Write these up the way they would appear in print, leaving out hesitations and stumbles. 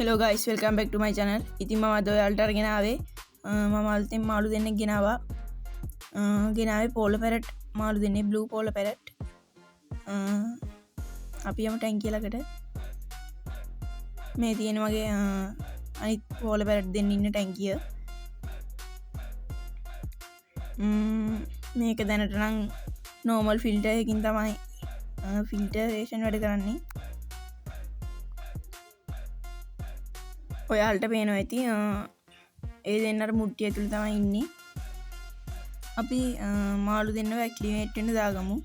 Hello guys welcome back ටු මයි channel. ඉතින් මම අද ඔයාලට අරගෙන ආවේ මම අලුතෙන් මාළු දෙන්නෙක් ගෙනාවේ පෝලෝ පැරට් මාළු දෙන්නේ බ්ලූ පෝලෝ පැරට්. අපි යමු ටැංකිය ළඟට. මේ තියෙන මගේ අනිත් පෝලෝ පැරට් දෙන්න ඉන්න ටැංකිය. මේක දැනට නම් නෝමල් ෆිල්ටර් එකකින් තමයි ෆිල්ටරේෂන් වැඩ කරන්නේ. ඔයාලට පේනවා ඇති ඒ දෙන්නට මුට්ටිය ඇතුළේ තමයි ඉන්නේ. අපි මාළු දෙන්නව ඇක්ලිමේට් වෙන්න දාගමු.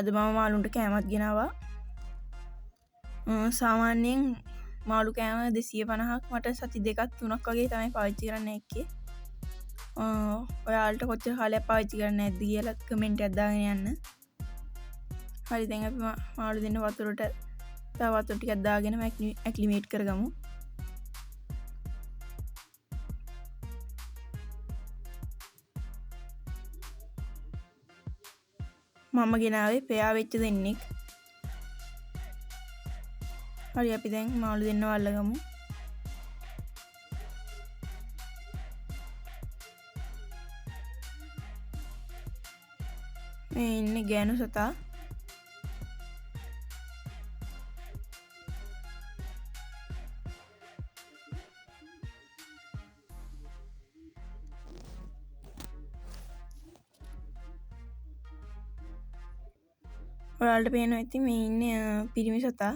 අද මම මාළුන්ට කෑමත් ගෙනවා. සාමාන්‍යයෙන් මාළු කෑම 250ක් මට සති 2-3ක් වගේ තමයි පාවිච්චි කරන්න එක්කේ. ඔයාලට කොච්චර කාලයක් පාවිච්චි කරන්න නැද්ද කියලා කමෙන්ට් එකක් දාගෙන යන්න. හරි, දැන් අපි මාළු දෙන්න වතුරට තව වතුර ටිකක් දාගෙන ඇක්ලිමේට් කරගමු. මම ගෙනාවේ පෙයා වෙච්ච දෙන්නෙක්. හරි, අපි දැන් මාළු දෙන්නව අල්ලගමු. මේ ඉන්නේ ගෑනු සතා. ඔයාලට පේනවා ඇති මේ ඉන්නේ පිරිමි සතා.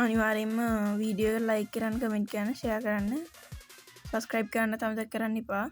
අනිවාර්යෙන්ම වීඩියෝ එක ලයික් කරන්න, කමෙන්ට් කරන්න, ෂෙයා කරන්න, සබස්ක්‍රයිබ් කරන්න අමතක කරන්න එපා.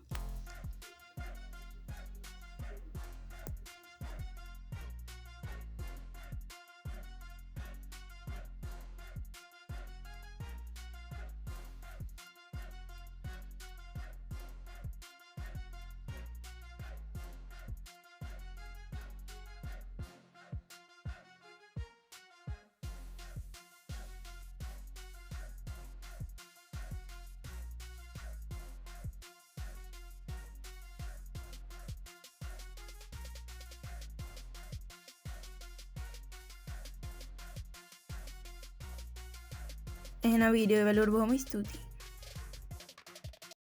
එහෙනම් වීඩියෝ වලට බොහොම ස්තුතියි.